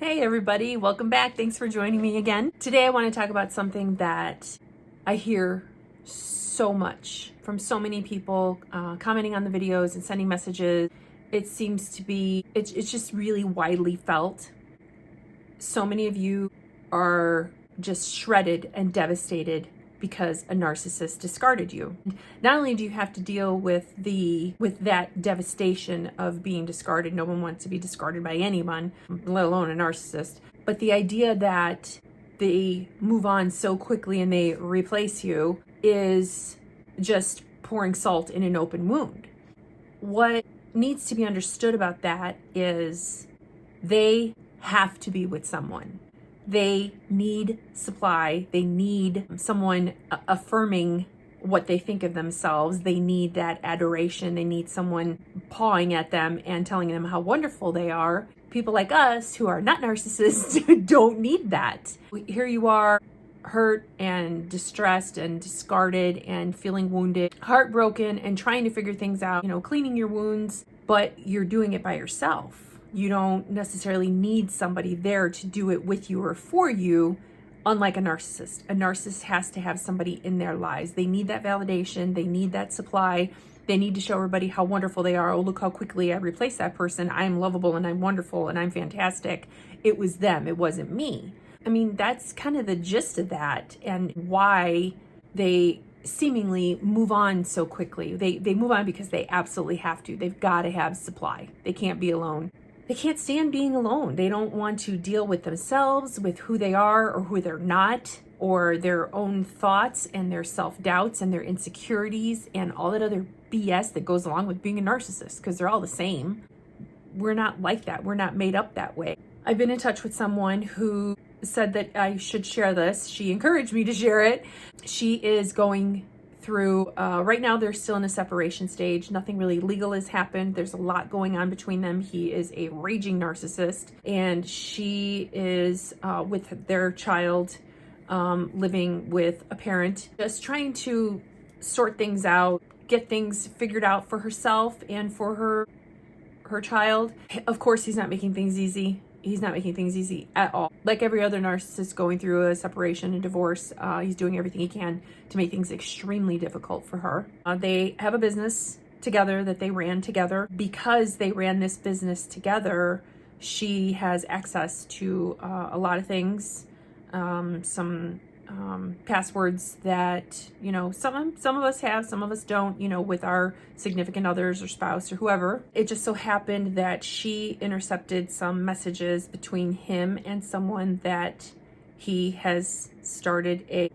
Hey everybody, welcome back. Thanks for joining me again. Today I want to talk about something that I hear so much from so many people commenting on the videos and sending messages. It seems to be, it's just really widely felt. So many of you are just shredded and devastated because a narcissist discarded you. Not only do you have to deal with that devastation of being discarded, no one wants to be discarded by anyone, let alone a narcissist, but the idea that they move on so quickly and they replace you is just pouring salt in an open wound. What needs to be understood about that is they have to be with someone. They need supply. They need someone affirming what they think of themselves. They need that adoration. They need someone pawing at them and telling them how wonderful they are. People like us who are not narcissists don't need that. Here you are, hurt and distressed and discarded and feeling wounded, heartbroken and trying to figure things out, cleaning your wounds, but you're doing it by yourself. You don't necessarily need somebody there to do it with you or for you, unlike a narcissist. A narcissist has to have somebody in their lives. They need that validation. They need that supply. They need to show everybody how wonderful they are. Oh, look how quickly I replaced that person. I'm lovable and I'm wonderful and I'm fantastic. It was them. It wasn't me. I mean, that's kind of the gist of that and why they seemingly move on so quickly. They move on because they absolutely have to. They've got to have supply. They can't be alone. They can't stand being alone. They don't want to deal with themselves, with who they are or who they're not, or their own thoughts and their self-doubts and their insecurities and all that other BS that goes along with being a narcissist, because they're all the same. We're not like that. We're not made up that way. I've been in touch with someone who said that I should share this. She encouraged me to share it. She is going through, right now they're still in a separation stage. Nothing really legal has happened. There's a lot going on between them. He is a raging narcissist and she is with their child, living with a parent, just trying to sort things out, get things figured out for herself and for her child. Of course, he's not making things easy. He's not making things easy at all. Like every other narcissist going through a separation and divorce, he's doing everything he can to make things extremely difficult for her. They have a business together that they ran together. Because they ran this business together, she has access to a lot of things, some passwords that, some of us have, some of us don't, with our significant others or spouse or whoever. It just so happened that she intercepted some messages between him and someone that he has started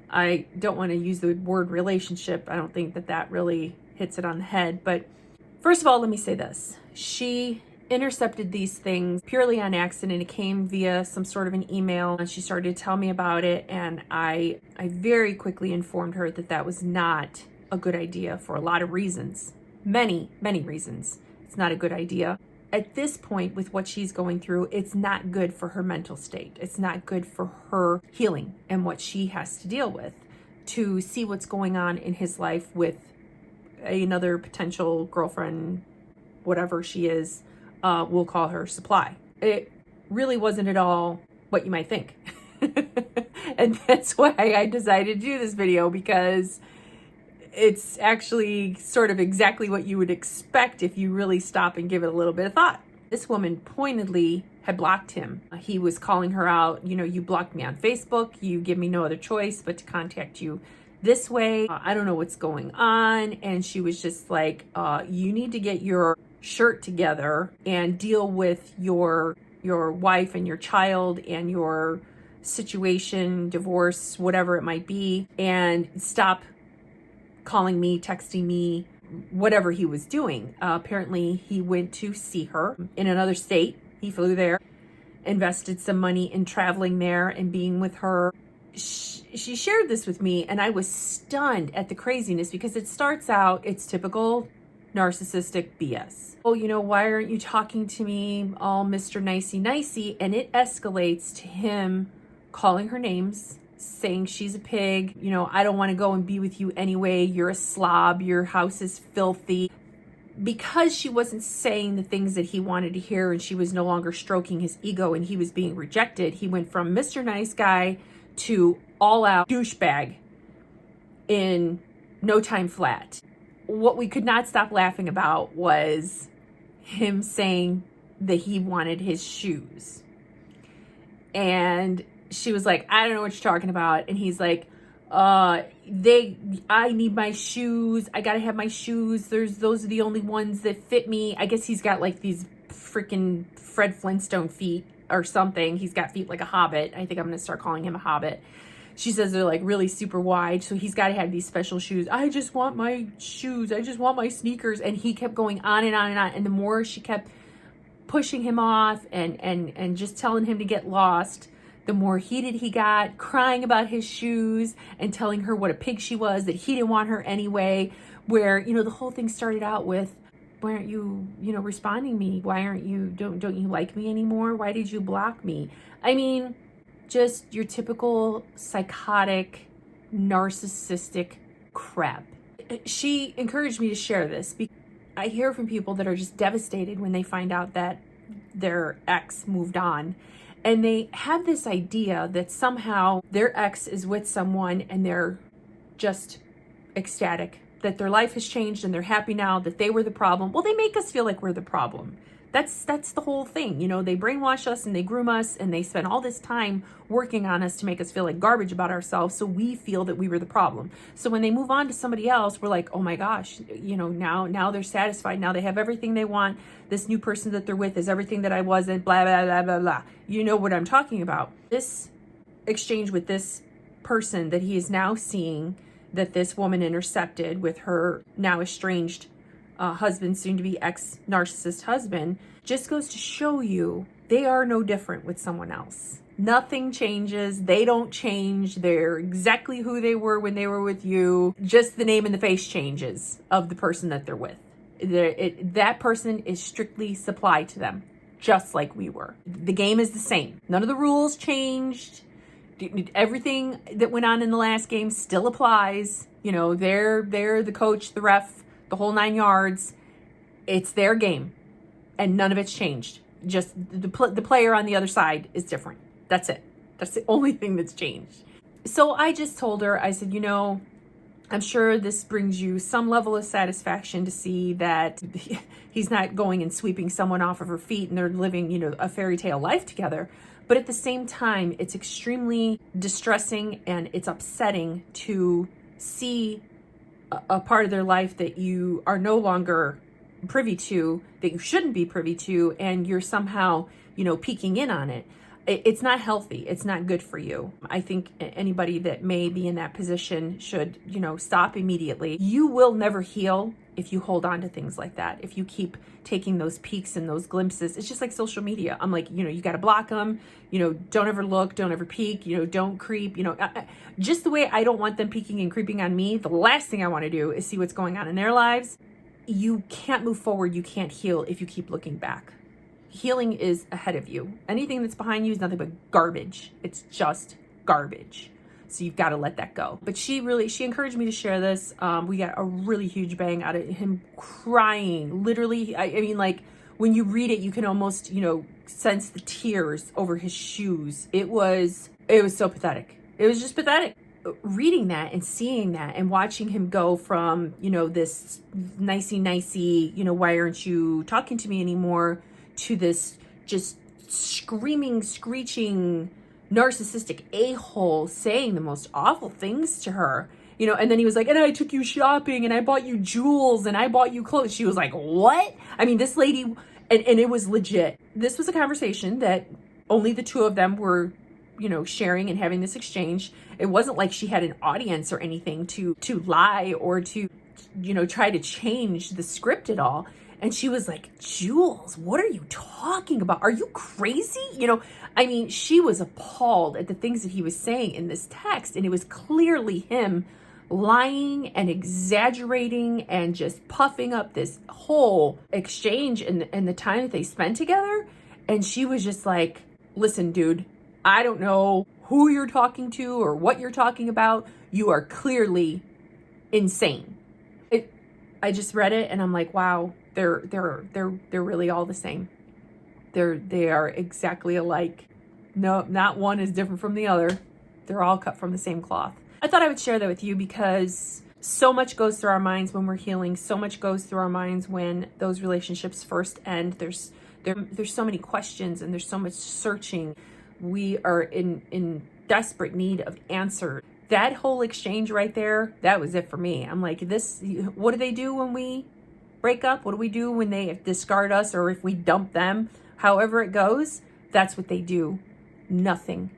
I don't want to use the word relationship. I don't think that really hits it on the head. But first of all, let me say this. She intercepted these things purely on accident. It came via some sort of an email and she started to tell me about it, and I very quickly informed her that was not a good idea for a lot of reasons. Many reasons. It's not a good idea. At this point, with what she's going through, it's not good for her mental state. It's not good for her healing and what she has to deal with. To see what's going on in his life with another potential girlfriend, whatever she is, we'll call her supply. It really wasn't at all what you might think. And that's why I decided to do this video, because it's actually sort of exactly what you would expect if you really stop and give it a little bit of thought. This woman pointedly had blocked him. He was calling her out, you blocked me on Facebook. You give me no other choice but to contact you this way. I don't know what's going on. And she was just like, you need to get your shirt together and deal with your wife and your child and your situation, divorce, whatever it might be, and stop calling me, texting me, whatever he was doing. Apparently he went to see her in another state. He flew there, invested some money in traveling there and being with her. She shared this with me and I was stunned at the craziness, because it starts out, it's typical narcissistic BS. Oh, why aren't you talking to me, all Mr. Nicey? And it escalates to him calling her names, saying she's a pig. I don't want to go and be with you anyway. You're a slob. Your house is filthy. because she wasn't saying the things that he wanted to hear and she was no longer stroking his ego and he was being rejected, he went from Mr. Nice Guy to all out douchebag in no time flat. What we could not stop laughing about was him saying that he wanted his shoes. And she was like, I don't know what you're talking about. And he's like, I need my shoes. I gotta have my shoes. Those are the only ones that fit me. I guess he's got like these freaking Fred Flintstone feet or something. He's got feet like a hobbit. I think I'm gonna start calling him a hobbit. She says they're like really super wide. So he's got to have these special shoes. I just want my shoes. I just want my sneakers. And he kept going on and on and on. And the more she kept pushing him off and just telling him to get lost, the more heated he got, crying about his shoes and telling her what a pig she was, that he didn't want her anyway. Where, you know, the whole thing started out with, why aren't you, responding to me? Why aren't you, don't you like me anymore? Why did you block me? I mean, just your typical psychotic, narcissistic crap. She encouraged me to share this because I hear from people that are just devastated when they find out that their ex moved on. And they have this idea that somehow their ex is with someone and they're just ecstatic, that their life has changed and they're happy now, that they were the problem. Well, they make us feel like we're the problem. That's the whole thing. They brainwash us and they groom us and they spend all this time working on us to make us feel like garbage about ourselves, so we feel that we were the problem. So when they move on to somebody else, we're like, oh my gosh, now they're satisfied. Now they have everything they want. This new person that they're with is everything that I wasn't, blah, blah, blah, blah, blah. You know what I'm talking about. This exchange with this person that he is now seeing, that this woman intercepted with her now estranged husband, soon to be ex-narcissist husband, just goes to show you they are no different with someone else. Nothing changes. They don't change. They're exactly who they were when they were with you. Just the name and the face changes of the person that they're with. That person is strictly supplied to them, just like we were. The game is the same. None of the rules changed. Everything that went on in the last game still applies. They're the coach, the ref, the whole 9 yards. It's their game and none of it's changed. Just the player on the other side is different. That's it. That's the only thing that's changed. So I just told her, I said, I'm sure this brings you some level of satisfaction to see that he's not going and sweeping someone off of her feet and they're living, a fairy tale life together. But at the same time, it's extremely distressing and it's upsetting to see a part of their life that you are no longer privy to, that you shouldn't be privy to, and you're somehow, peeking in on it. It's not healthy. It's not good for you. I think anybody that may be in that position should, stop immediately. You will never heal if you hold on to things like that. If you keep taking those peeks and those glimpses, it's just like social media. I'm like, you got to block them. Don't ever look, don't ever peek, don't creep, just the way I don't want them peeking and creeping on me. The last thing I want to do is see what's going on in their lives. You can't move forward. You can't heal if you keep looking back. Healing is ahead of you. Anything that's behind you is nothing but garbage. It's just garbage. So you've got to let that go. But she encouraged me to share this. We got a really huge bang out of him crying. Literally, I mean, like when you read it, you can almost, sense the tears over his shoes. It was so pathetic. It was just pathetic. Reading that and seeing that and watching him go from, this nicey, why aren't you talking to me anymore, to this just screaming, screeching, narcissistic a-hole saying the most awful things to her, and then he was like, and I took you shopping and I bought you jewels and I bought you clothes. She was like, what? I mean, this lady, and it was legit. This was a conversation that only the two of them were, sharing and having this exchange. It wasn't like she had an audience or anything to lie or to, try to change the script at all. And she was like, Jules, what are you talking about? Are you crazy? I mean, she was appalled at the things that he was saying in this text. And it was clearly him lying and exaggerating and just puffing up this whole exchange and the time that they spent together. And she was just like, listen, dude, I don't know who you're talking to or what you're talking about. You are clearly insane. I just read it and I'm like, wow, they're really all the same. They are exactly alike. No, not one is different from the other. They're all cut from the same cloth. I thought I would share that with you because so much goes through our minds when we're healing. So much goes through our minds when those relationships first end. There's so many questions and there's so much searching. We are in desperate need of answers. That whole exchange right there, that was it for me. I'm like, what do they do when we break up? What do we do when they discard us or if we dump them? However it goes, that's what they do. Nothing.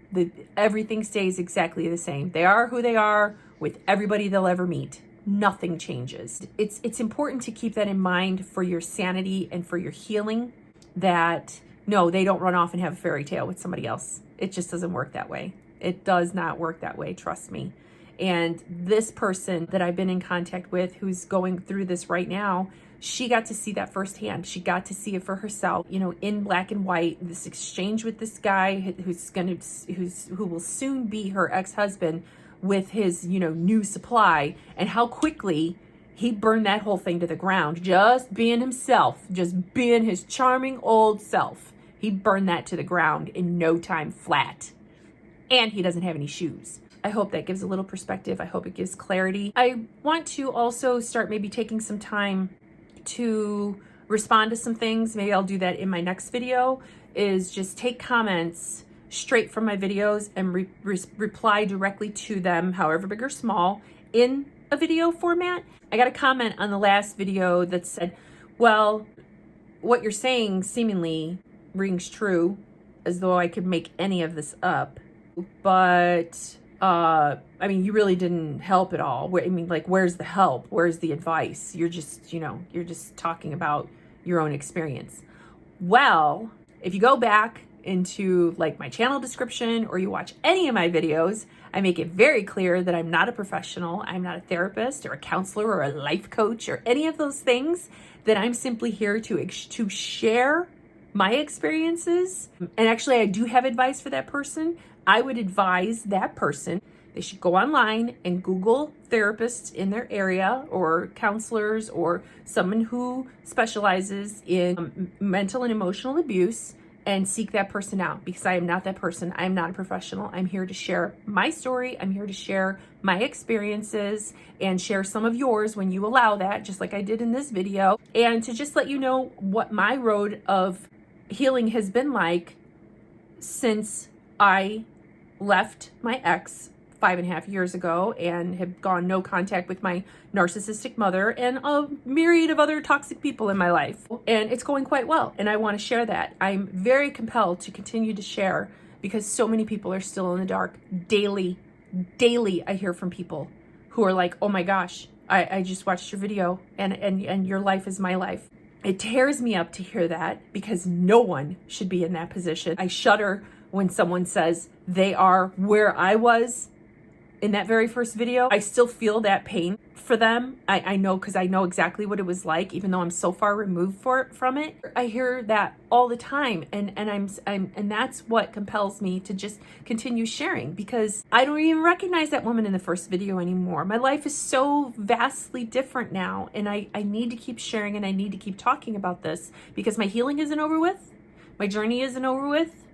Everything stays exactly the same. They are who they are with everybody they'll ever meet. Nothing changes. It's important to keep that in mind for your sanity and for your healing, that no, they don't run off and have a fairy tale with somebody else. It just doesn't work that way. It does not work that way, trust me. And this person that I've been in contact with who's going through this right now, she got to see that firsthand. She got to see it for herself, in black and white, this exchange with this guy who will soon be her ex-husband with his, new supply, and how quickly he burned that whole thing to the ground, just being himself, just being his charming old self. He burned that to the ground in no time flat. And he doesn't have any shoes. I hope that gives a little perspective. I hope it gives clarity. I want to also start maybe taking some time to respond to some things. Maybe I'll do that in my next video, is just take comments straight from my videos and reply directly to them, however big or small, in a video format. I got a comment on the last video that said, well, what you're saying seemingly rings true, as though I could make any of this up. But you really didn't help at all. Where's the help? Where's the advice? You're just, you're just talking about your own experience. Well, if you go back into my channel description or you watch any of my videos, I make it very clear that I'm not a professional. I'm not a therapist or a counselor or a life coach or any of those things. That I'm simply here to share my experiences. And actually, I do have advice for that person. I would advise that person, they should go online and Google therapists in their area or counselors or someone who specializes in mental and emotional abuse and seek that person out, because I am not that person. I am not a professional. I'm here to share my story. I'm here to share my experiences and share some of yours when you allow that, just like I did in this video, and to just let you know what my road of healing has been like since I left my ex 5.5 years ago and have gone no contact with my narcissistic mother and a myriad of other toxic people in my life. And it's going quite well. And I want to share that. I'm very compelled to continue to share because so many people are still in the dark. Daily, I hear from people who are like, oh my gosh, I just watched your video and your life is my life. It tears me up to hear that because no one should be in that position. I shudder when someone says they are where I was in that very first video. I still feel that pain for them. I know, because I know exactly what it was like, even though I'm so far removed from it. I hear that all the time, and that's what compels me to just continue sharing, because I don't even recognize that woman in the first video anymore. My life is so vastly different now, and I need to keep sharing and I need to keep talking about this because my healing isn't over with. My journey isn't over with.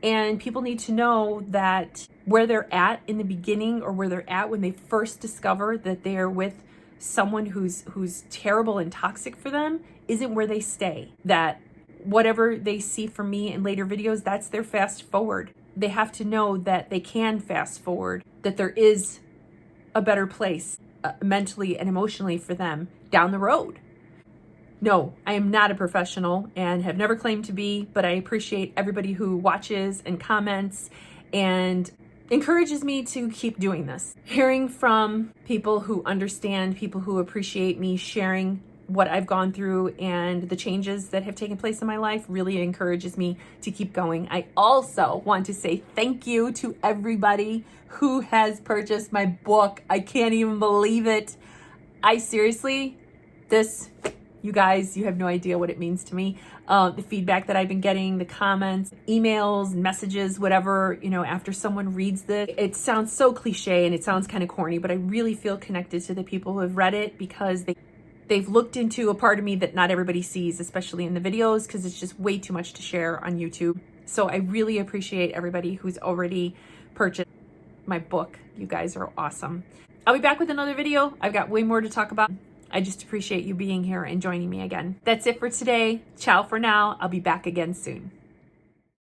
And people need to know that where they're at in the beginning, or where they're at when they first discover that they're with someone who's terrible and toxic for them, isn't where they stay. That whatever they see from me in later videos, that's their fast forward. They have to know that they can fast forward, that there is a better place mentally and emotionally for them down the road. No, I am not a professional and have never claimed to be, but I appreciate everybody who watches and comments and encourages me to keep doing this. Hearing from people who understand, people who appreciate me sharing what I've gone through and the changes that have taken place in my life really encourages me to keep going. I also want to say thank you to everybody who has purchased my book. I can't even believe it. You guys, you have no idea what it means to me. The feedback that I've been getting, the comments, emails, messages, whatever, after someone reads this. It sounds so cliche and it sounds kind of corny, but I really feel connected to the people who have read it because they they've looked into a part of me that not everybody sees, especially in the videos, because it's just way too much to share on YouTube. So I really appreciate everybody who's already purchased my book. You guys are awesome. I'll be back with another video. I've got way more to talk about. I just appreciate you being here and joining me again. That's it for today. Ciao for now. I'll be back again soon.